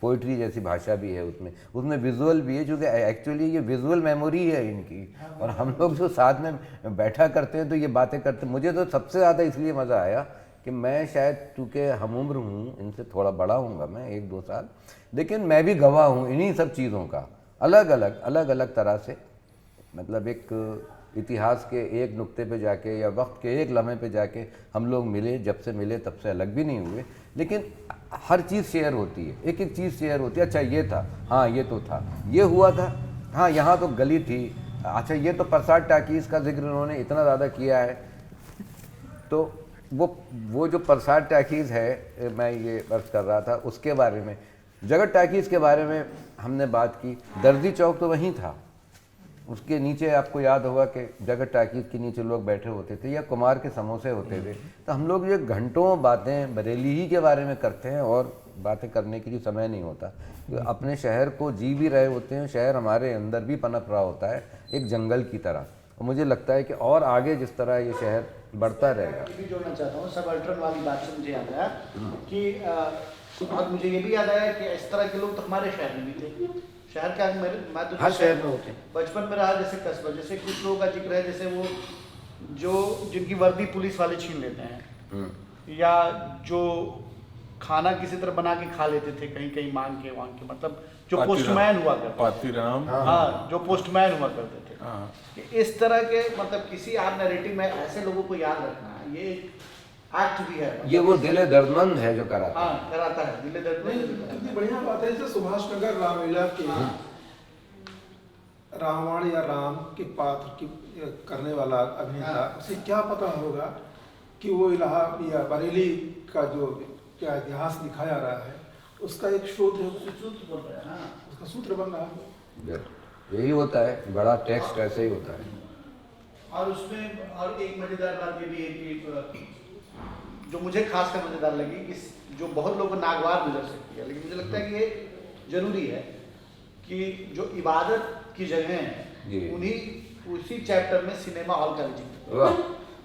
Speaker 1: पोइट्री जैसी भाषा भी है उसमें विजुअल भी है, क्योंकि एक्चुअली ये विजुअल मेमोरी है इनकी, और हम लोग जो साथ में बैठा करते हैं तो ये बातें करते हैं। मुझे तो सबसे ज़्यादा इसलिए मज़ा आया कि मैं शायद, चूँकि हम उम्र हूँ, इनसे थोड़ा बड़ा हूँगा मैं 1-2 साल, लेकिन मैं भी गवाह हूँ इन्हीं सब चीज़ों का, अलग अलग तरह से। मतलब एक इतिहास के एक नुक्ते पे जाके या वक्त के एक लम्हे पे जाके हम लोग मिले, जब से मिले तब से अलग भी नहीं हुए, लेकिन हर चीज़ शेयर होती है, एक एक चीज़ शेयर होती है। अच्छा ये था, हाँ ये तो था, ये हुआ था, हाँ यहाँ तो गली थी, अच्छा ये तो प्रसाद टाकीज़ का जिक्र उन्होंने इतना ज़्यादा किया है, तो वो जो प्रसाद टाकीज़ है, मैं ये अर्ज़ कर रहा था उसके बारे में। जगत टाकीज़ के बारे में हमने बात की, दर्जी चौक तो वहीं था, उसके नीचे आपको याद होगा कि जगत टाकीज़ के नीचे लोग बैठे होते थे, या कुमार के समोसे होते थे। तो हम लोग ये घंटों बातें बरेली ही के बारे में करते हैं, और बातें करने के लिए समय नहीं होता। अपने शहर को जी भी रहे होते हैं, शहर हमारे अंदर भी पनप रहा होता है एक जंगल की तरह। और मुझे लगता है कि और आगे जिस तरह ये शहर बढ़ता रहेगा।
Speaker 6: भी जोड़ना चाहता हूँ सबाल्टर्न वाली बात से, मुझे याद आया कि और मुझे ये भी याद आया कि इस तरह के लोग तो हमारे शहर में भी थे। शहर क्या, मैं तो
Speaker 1: हर शहर में होते हैं,
Speaker 6: बचपन में रहा, जैसे कस्बा, जैसे कुछ लोगों का जिक्र है, जैसे वो जो जिनकी वर्दी पुलिस वाले छीन लेते हैं, या जो खाना किसी तरह बना के खा लेते थे कहीं मांग के, मतलब जो पोस्टमैन हुआ करते,
Speaker 2: पातीराम,
Speaker 6: हाँ जो पोस्टमैन हुआ करते थे। कि इस तरह के, मतलब किसी आप नैरेटिव में ऐसे लोगों को याद रखना है, ये एक्ट भी है,
Speaker 1: ये वो दिले दर्दमंद है जो कराता है।
Speaker 6: हाँ कराता है, दिले दर्दमंद।
Speaker 4: कितनी बढ़िया बात है। जैसे सुभाष नगर रामलीला के रावण या राम के पात्र की करने वाला अभिनेता, उसे क्या पता होगा कि वो इलाहाबाद या बरेली का जो क्या इतिहास दिखाया रहा है, उसका एक शोध है, उसका सूत्र बन रहा है।
Speaker 1: यही होता है, बड़ा टेक्स्ट ऐसे ही होता है।
Speaker 6: और उसमें और एक मजेदार बात ये भी है कि जो मुझे खास कर मजेदार लगी, कि जो बहुत लोगों को नागवार नजर सकती है, लेकिन मुझे लगता है कि ये जरूरी है कि जो इबादत की जगह हैं, उसी चैप्टर में सिनेमा हॉल का जिक्र।
Speaker 1: वाह,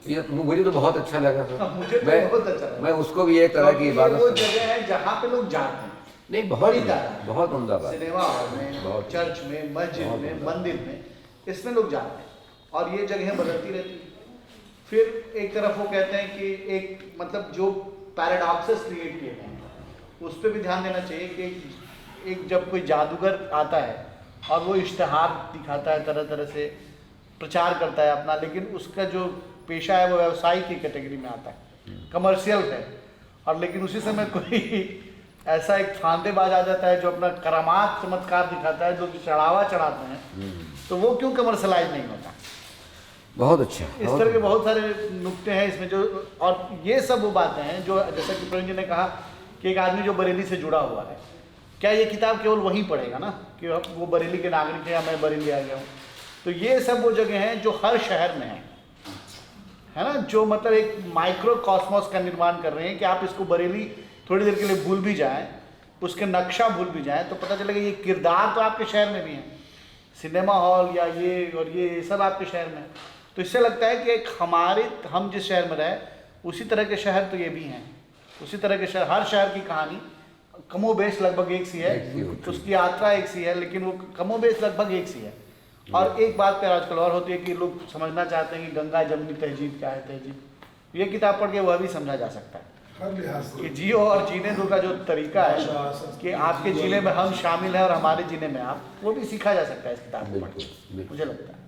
Speaker 1: ये मुझे तो बहुत अच्छा लगा सर।
Speaker 6: मुझे तो बहुत अच्छा लगा।
Speaker 1: मैं उसको भी एक तरह की इबादत,
Speaker 6: वो जगह है जहाँ पे लोग जाते हैं।
Speaker 1: नहीं बहुत उम्दा बात,
Speaker 6: सिनेमा हॉल में, चर्च में, मस्जिद में, मंदिर में, इसमें लोग जाते हैं, और ये जगहें बदलती रहती हैं। फिर एक तरफ वो कहते हैं कि एक, मतलब जो पैराडॉक्सेस क्रिएट किए गए हैं, उस पर भी ध्यान देना चाहिए कि एक जब कोई जादूगर आता है और वो इश्तिहार दिखाता है, तरह तरह से प्रचार करता है अपना, लेकिन उसका जो पेशा है वो व्यवसाय की कैटेगरी में आता है, कमर्शियल है, और लेकिन उसी समय कोई ऐसा एक फांदेबाज आ जाता है जो अपना करामात चमत्कार दिखाता है, जो चढ़ावा चढ़ाते हैं, तो वो क्यों कमर्शलाइज नहीं होता?
Speaker 1: बहुत अच्छा।
Speaker 6: इस तरह के बहुत सारे नुक्ते हैं इसमें जो, और ये सब वो बातें हैं जो जैसा कि प्रवीण जी ने कहा कि एक आदमी जो बरेली से जुड़ा हुआ है, क्या ये किताब केवल वहीं पढ़ेगा ना कि वो बरेली के नागरिक है या मैं बरेली आ गया हूँ? तो ये सब वो जगह हैं जो हर शहर में है ना, जो मतलब एक माइक्रो कॉस्मोस का निर्माण कर रहे हैं कि आप इसको बरेली थोड़ी देर के लिए भूल भी जाएं, उसके नक्शा भूल भी जाएं, तो पता चलेगा ये किरदार तो आपके शहर में भी हैं, सिनेमा हॉल या ये और ये सब आपके शहर में। तो इससे लगता है कि एक हम जिस शहर में रहे उसी तरह के शहर तो ये भी हैं, उसी तरह के शहर, हर शहर की कहानी कमोबेश लगभग एक सी है, उसकी यात्रा एक सी है, लेकिन वो कमोबेश लगभग एक सी है। और एक बात पे आजकल और होती है कि लोग समझना चाहते हैं कि गंगा जमुनी तहजीब क्या है। तहजीब ये किताब पढ़ के वह भी समझा जा सकता है
Speaker 4: हर लिहाज से
Speaker 6: कि जियो और जीने दो का जो तरीका है कि आपके जीने में हम शामिल हैं और हमारे जीने में आप, वो भी सीखा जा सकता है इस किताब को पढ़ के, मुझे लगता है।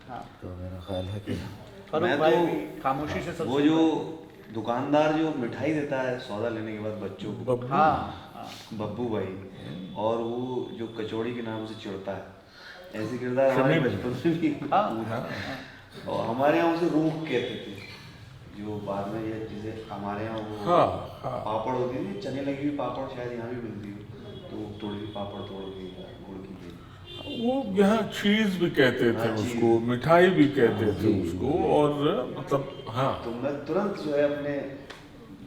Speaker 6: हाँ,
Speaker 1: तो मेरा ख्याल है कि
Speaker 6: फरूक
Speaker 5: मैं
Speaker 6: भाई
Speaker 5: तो
Speaker 6: भी खामोशी से सब
Speaker 5: वो जो दुकानदार जो मिठाई देता है सौदा लेने के बाद बच्चों को,
Speaker 6: हाँ
Speaker 5: बब्बू भाई, और वो जो कचौड़ी के नाम से चिढ़ता है, ऐसे किरदार हमारे बचपन में भी
Speaker 6: हाँ
Speaker 5: और हमारे यहाँ उसे रूख कहते थे, जो बाद में ये चीज़ें हमारे यहाँ वो पापड़ होती थी, चने लगी हुई पापड़ शायद यहाँ भी मिलती हो, तो थोड़ी सी पापड़ तोड़ के गुड़ की
Speaker 2: वो यहाँ चीज भी कहते थे उसको, मिठाई भी कहते थे उसको, और मतलब हाँ,
Speaker 5: तो मैं तुरंत जो है अपने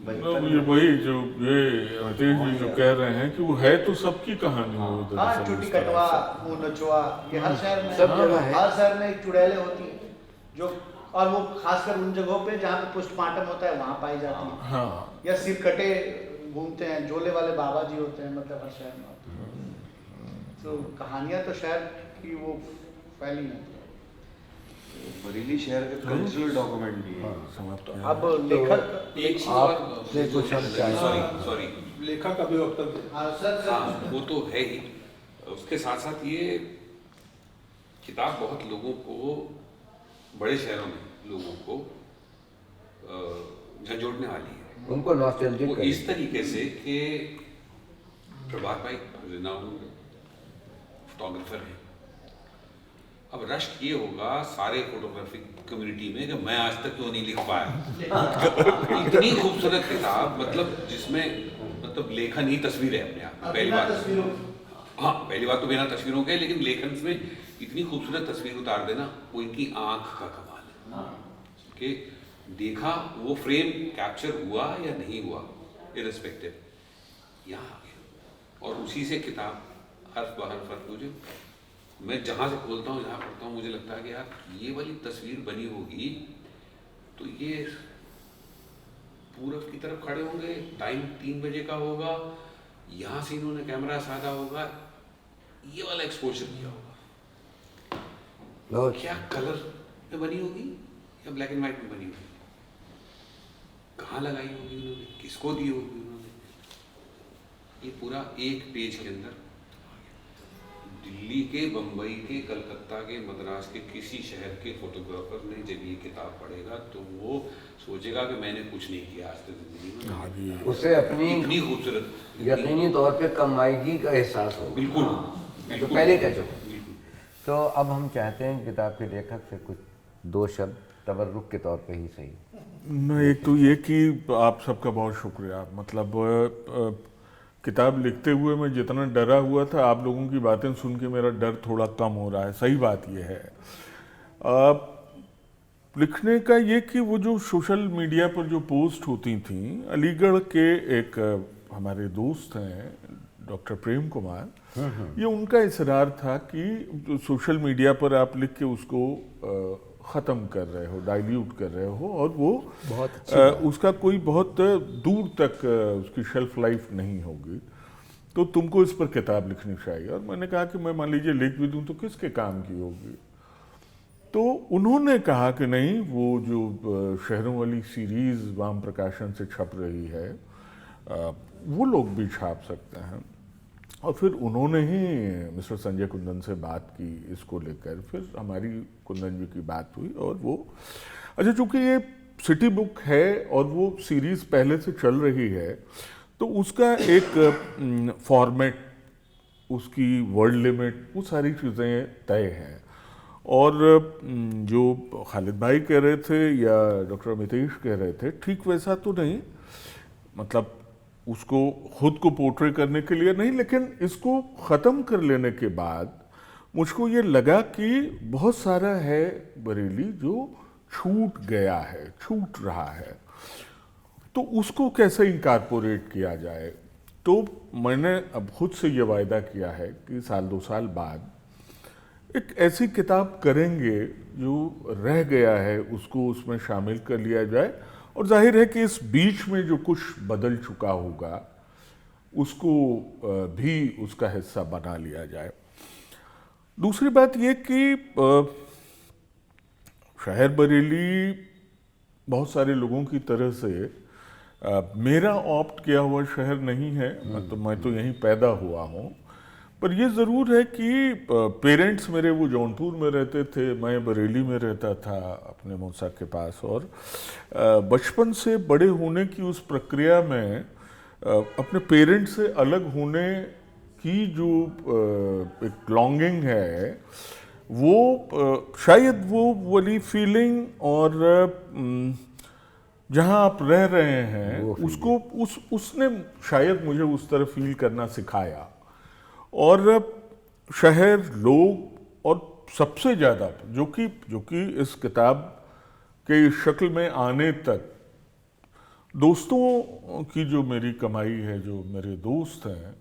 Speaker 5: बचपन
Speaker 2: ये वही जो ये अतीश जी जो कह रहे हैं कि वो है तो सबकी कहानी है वो
Speaker 6: हाँ,
Speaker 2: दरअसल
Speaker 6: चुटी
Speaker 2: इस तरह
Speaker 6: कटवा,
Speaker 2: से।
Speaker 6: मुँह नचवा, ये हर शहर में
Speaker 1: सब जगह है।
Speaker 6: हर शहर में एक चुड़ैलें होती हैं जो, और वो खासकर उन जगहों पे जहाँ पे पोस्टमार्टम होता है वहाँ पाई जाती है,
Speaker 2: हाँ,
Speaker 6: या सिर कटे घूमते हैं, झोले वाले बाबा जी होते हैं, मतलब हर शहर में होते हैं। तो कहानियाँ तो शहर की वो फैली हैं।
Speaker 5: बरेली शहर का कल्चरल डॉक्यूमेंट भी है।
Speaker 2: समाप्त किया।
Speaker 6: अब लेखक
Speaker 3: एक चीज़
Speaker 1: आपसे
Speaker 3: और
Speaker 1: कुछ हम चाहें।
Speaker 3: सॉरी
Speaker 4: लेखक का भी वक्तव्य
Speaker 6: हाँ सर
Speaker 3: हाँ वो तो है ही, उसके साथ साथ ये किताब बहुत लोगों को, बड़े शहरों में लोगों को झंझोड़ने वाली है।
Speaker 1: उनको नॉस्टैल्जिक
Speaker 3: वो
Speaker 1: करें।
Speaker 3: इस तरीके से कि प्रभात भाई रिनाउंड फोटोग्राफर हैं, अब रश्क ये होगा सारे फोटोग्राफी कम्युनिटी में कि मैं आज तक क्यों नहीं लिख पाया। इतनी खूबसूरत किताब, मतलब जिसमें मतलब लेखन ही तस्वीर है अपने आप में, पहली बात। हाँ, पहली बात तो बिना तस्वीरों के, लेकिन लेखन में इतनी खूबसूरत तस्वीर उतार देना, वो इनकी आंख का कमाल है कि देखा वो फ्रेम कैप्चर हुआ या नहीं हुआ, इररिस्पेक्टिव यहाँ आ गया। और उसी से किताब हर्फ बहर्फ हर्फ, मुझे मैं जहाँ से खोलता हूँ, जहाँ पढ़ता हूँ, मुझे लगता है कि यार ये वाली तस्वीर बनी होगी तो ये पूरब की तरफ खड़े होंगे, टाइम 3 बजे का होगा, यहाँ से इन्होंने कैमरा साधा होगा, ये वाला एक्सपोजर किया होगा,
Speaker 1: बहुत
Speaker 3: क्या कलर में बनी होगी या ब्लैक एंड व्हाइट में बनी होगी, कहाँ लगाई होगी उन्होंने, किसको दी होगी उन्होंने, ये पूरा एक पेज के अंदर। दिल्ली के, बम्बई के, कलकत्ता के, मद्रास के किसी शहर के फोटोग्राफर ने जब ये किताब पढ़ेगा तो वो सोचेगा कि मैंने कुछ नहीं किया आज तक जिंदगी में,
Speaker 1: उसे अपनी
Speaker 3: इतनी खूबसूरत,
Speaker 1: यकीनी तौर पे कमाईगी का एहसास होगा।
Speaker 3: बिल्कुल
Speaker 1: तो
Speaker 3: बिल्कुल
Speaker 1: पहले कह चुका।
Speaker 3: बिल्कुल।
Speaker 1: तो अब हम चाहते हैं किताब के लेखक से कुछ 2 शब्द तबर्रुक के तौर पे ही सही।
Speaker 2: न, एक तो ये कि आप सबका बहुत शुक्रिया, मतलब किताब लिखते हुए मैं जितना डरा हुआ था, आप लोगों की बातें सुन के मेरा डर थोड़ा कम हो रहा है। सही बात ये है लिखने का, ये कि वो जो सोशल मीडिया पर जो पोस्ट होती थी, अलीगढ़ के एक हमारे दोस्त हैं डॉक्टर प्रेम कुमार, ये उनका इसरार था कि सोशल मीडिया पर आप लिख के उसको ख़त्म कर रहे हो, डाइल्यूट कर रहे हो, और वो उसका कोई बहुत दूर तक उसकी शेल्फ लाइफ नहीं होगी, तो तुमको इस पर किताब लिखनी चाहिए। और मैंने कहा कि मैं मान लीजिए लिख भी दूँ तो किसके काम की होगी। तो उन्होंने कहा कि नहीं, वो जो शहरों वाली सीरीज़ वाम प्रकाशन से छप रही है वो लोग भी छाप सकते हैं। और फिर उन्होंने ही मिस्टर संजय कुंदन से बात की इसको लेकर, फिर हमारी कुंदन जी की बात हुई, और वो अच्छा, चूँकि ये सिटी बुक है और वो सीरीज़ पहले से चल रही है, तो उसका एक फॉर्मेट उसकी वर्ड लिमिट, वो सारी चीज़ें तय हैं। और जो खालिद भाई कह रहे थे या डॉक्टर अमितेश कह रहे थे, ठीक वैसा तो नहीं, मतलब उसको खुद को पोर्ट्रे करने के लिए नहीं, लेकिन इसको ख़त्म कर लेने के बाद मुझको ये लगा कि बहुत सारा है बरेली जो छूट गया है, छूट रहा है, तो उसको कैसे इनकारपोरेट किया जाए। तो मैंने अब खुद से ये वायदा किया है कि साल 2 साल बाद एक ऐसी किताब करेंगे जो रह गया है उसको उसमें शामिल कर लिया जाए, और जाहिर है कि इस बीच में जो कुछ बदल चुका होगा उसको भी उसका हिस्सा बना लिया जाए। दूसरी बात ये कि शहर बरेली बहुत सारे लोगों की तरह से मेरा ऑप्ट किया हुआ शहर नहीं है, मैं तो यहीं पैदा हुआ हूँ, पर ये ज़रूर है कि पेरेंट्स मेरे वो जौनपुर में रहते थे, मैं बरेली में रहता था अपने मौसा के पास, और बचपन से बड़े होने की उस प्रक्रिया में अपने पेरेंट्स से अलग होने की जो एक लॉन्गिंग है, वो शायद वो वाली फीलिंग और जहाँ आप रह रहे हैं उसको उसने शायद मुझे उस तरह फील करना सिखाया। और शहर, लोग, और सबसे ज़्यादा जो कि इस किताब के इस शक्ल में आने तक दोस्तों की जो मेरी कमाई है, जो मेरे दोस्त हैं,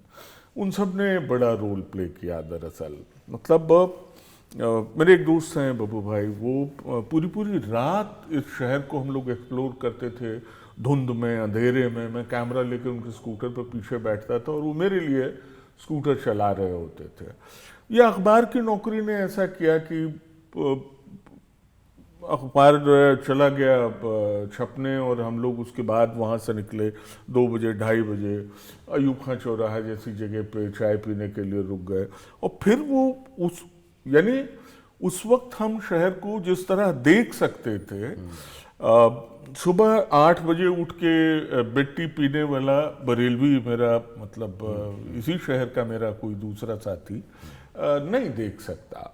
Speaker 2: उन सब ने बड़ा रोल प्ले किया दरअसल। मतलब मेरे एक दोस्त हैं बब्बू भाई, वो पूरी रात इस शहर को हम लोग एक्सप्लोर करते थे, धुंध में, अंधेरे में। मैं कैमरा लेकर उनके स्कूटर पर पीछे बैठता था और वो मेरे लिए स्कूटर चला रहे होते थे। यह अखबार की नौकरी ने ऐसा किया कि अखबार चला गया छपने, और हम लोग उसके बाद वहाँ से निकले 2 बजे 2:30 बजे अयूब खां चौराहा जैसी जगह पे चाय पीने के लिए रुक गए। और फिर वो यानी उस वक्त हम शहर को जिस तरह देख सकते थे, सुबह 8 बजे उठ के बेट्टी पीने वाला बरेलवी मेरा, मतलब इसी शहर का मेरा कोई दूसरा साथी नहीं देख सकता।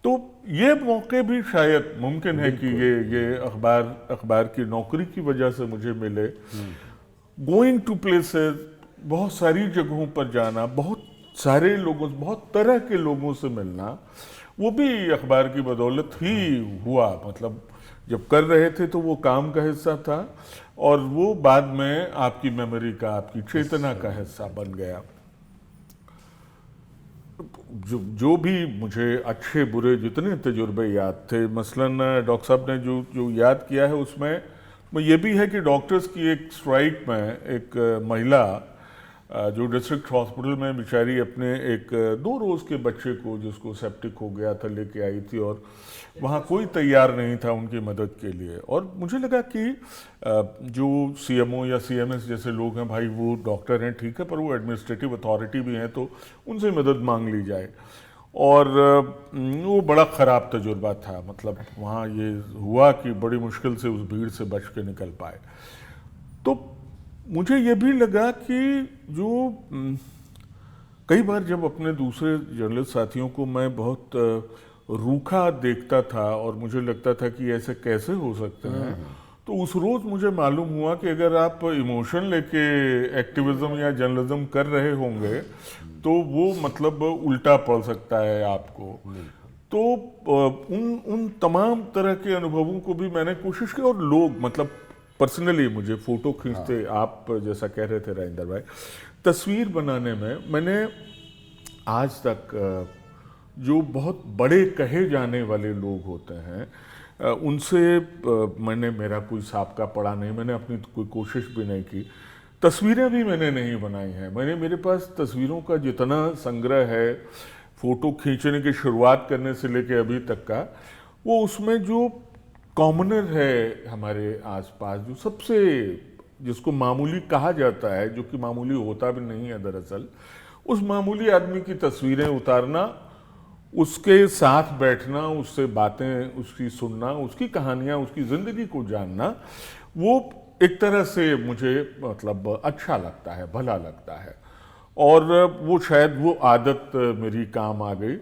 Speaker 2: तो ये मौके भी शायद मुमकिन है कि ये अखबार की नौकरी की वजह से मुझे मिले। गोइंग टू प्लेसेस, बहुत सारी जगहों पर जाना, बहुत सारे लोगों, बहुत तरह के लोगों से मिलना, वो भी अखबार की बदौलत ही हुआ। मतलब जब कर रहे थे तो वो काम का हिस्सा था, और वो बाद में आपकी मेमोरी का, आपकी चेतना का हिस्सा बन गया। जो भी मुझे अच्छे बुरे जितने तजुर्बे याद थे, मसलन डॉक्टर साहब ने जो याद किया है, उसमें ये भी है कि डॉक्टर्स की एक स्ट्राइक में एक महिला जो डिस्ट्रिक्ट हॉस्पिटल में बेचारी अपने एक 2 रोज़ के बच्चे को, जिसको सेप्टिक हो गया था, लेके आई थी, और वहाँ कोई तैयार नहीं था उनकी मदद के लिए। और मुझे लगा कि जो सीएमओ या सीएमएस जैसे लोग हैं, भाई वो डॉक्टर हैं ठीक है, पर वो एडमिनिस्ट्रेटिव अथॉरिटी भी हैं, तो उनसे मदद मांग ली जाए। और वो बड़ा ख़राब तजुर्बा था। मतलब वहाँ ये हुआ कि बड़ी मुश्किल से उस भीड़ से बच के निकल पाए। तो मुझे ये भी लगा कि जो कई बार जब अपने दूसरे जर्नलिस्ट साथियों को मैं बहुत रूखा देखता था और मुझे लगता था कि ऐसे कैसे हो सकते हैं, तो उस रोज़ मुझे मालूम हुआ कि अगर आप इमोशन लेके एक्टिविज्म या जर्नलिज्म कर रहे होंगे तो वो मतलब उल्टा पड़ सकता है आपको। तो उन तमाम तरह के अनुभवों को भी मैंने कोशिश की। और लोग, मतलब पर्सनली मुझे फ़ोटो खींचते, आप जैसा कह रहे थे राजेंद्र भाई, तस्वीर बनाने में मैंने आज तक जो बहुत बड़े कहे जाने वाले लोग होते हैं उनसे मैंने, मेरा कोई साबका पड़ा नहीं, मैंने अपनी कोई कोशिश भी नहीं की। तस्वीरें भी मैंने नहीं बनाई हैं। मेरे पास तस्वीरों का जितना संग्रह है, फ़ोटो खींचने की शुरुआत करने से लेकर अभी तक का, वो उसमें जो कॉमनर है हमारे आसपास, जो सबसे, जिसको मामूली कहा जाता है, जो कि मामूली होता भी नहीं है दरअसल, उस मामूली आदमी की तस्वीरें उतारना, उसके साथ बैठना, उससे बातें उसकी सुनना, उसकी कहानियाँ, उसकी ज़िंदगी को जानना, वो एक तरह से मुझे मतलब अच्छा लगता है, भला लगता है। और वो शायद वो आदत मेरी काम आ गई।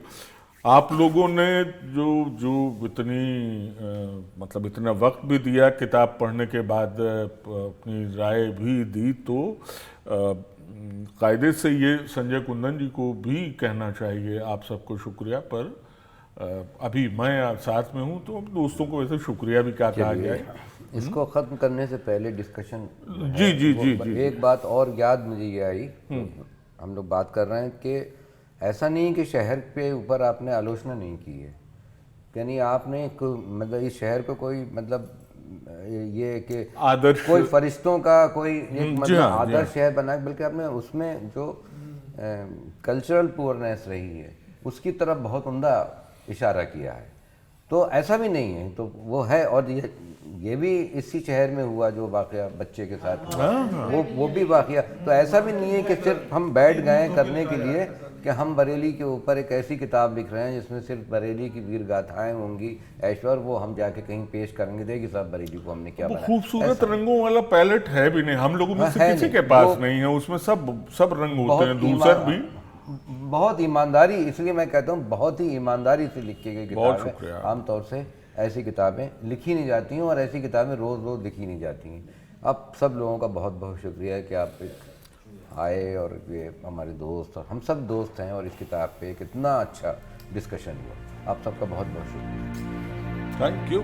Speaker 2: आप लोगों ने जो जो इतनी मतलब इतना वक्त भी दिया किताब पढ़ने के बाद, अपनी राय भी दी, तो कायदे से ये संजय कुंदन जी को भी कहना चाहिए आप सबको शुक्रिया। पर अभी मैं साथ में हूँ तो दोस्तों को वैसे शुक्रिया भी क्या कहा जाए।
Speaker 1: इसको ख़त्म करने से पहले डिस्कशन
Speaker 2: जी जी जी जी
Speaker 1: एक बात और याद मुझे ये आई, हम लोग बात कर रहे हैं कि ऐसा नहीं कि शहर पे ऊपर आपने आलोचना नहीं की है, यानी आपने मतलब इस शहर को कोई मतलब ये कि
Speaker 2: आदर्श
Speaker 1: कोई फरिश्तों का कोई एक मतलब
Speaker 2: हाँ,
Speaker 1: आदर्श शहर बना, बल्कि आपने उसमें जो कल्चरल पुअरनेस रही है उसकी तरफ बहुत उम्दा इशारा किया है। तो ऐसा भी नहीं है, तो वो है। और ये भी इसी शहर में हुआ जो वाकया बच्चे के साथ हुआ, वो भी वाकया। तो ऐसा भी नहीं है कि सिर्फ हम बैठ गए करने के लिए कि हम बरेली के ऊपर एक ऐसी किताब लिख रहे हैं जिसमें सिर्फ बरेली की वीर गाथाएं होंगी, ऐश्वर्य वो हम जाके कहीं पेश करेंगे, देखिए साहब बरेली को हमने क्या बनाया।
Speaker 2: खूबसूरत रंगों वाला पैलेट है भी नहीं, हम लोगों में से
Speaker 1: है
Speaker 2: किसी
Speaker 1: नहीं,
Speaker 2: के पास नहीं है। उसमें सब रंग होते हैं, दूसर भी।
Speaker 1: बहुत ईमानदारी, इसलिए मैं कहता हूँ बहुत ही ईमानदारी से लिखी गई
Speaker 2: बहुत
Speaker 1: किताब
Speaker 2: शुक्रिया।
Speaker 1: है। आमतौर से ऐसी किताबें लिखी नहीं जाती हैं और ऐसी किताबें रोज़ रोज़ लिखी नहीं जाती हैं। आप सब लोगों का बहुत बहुत शुक्रिया है कि आप आए और ये हमारे दोस्त और हम सब दोस्त हैं और इस किताब पे एक इतना अच्छा डिस्कशन हुआ। आप सबका बहुत बहुत शुक्रिया।
Speaker 2: Thank you.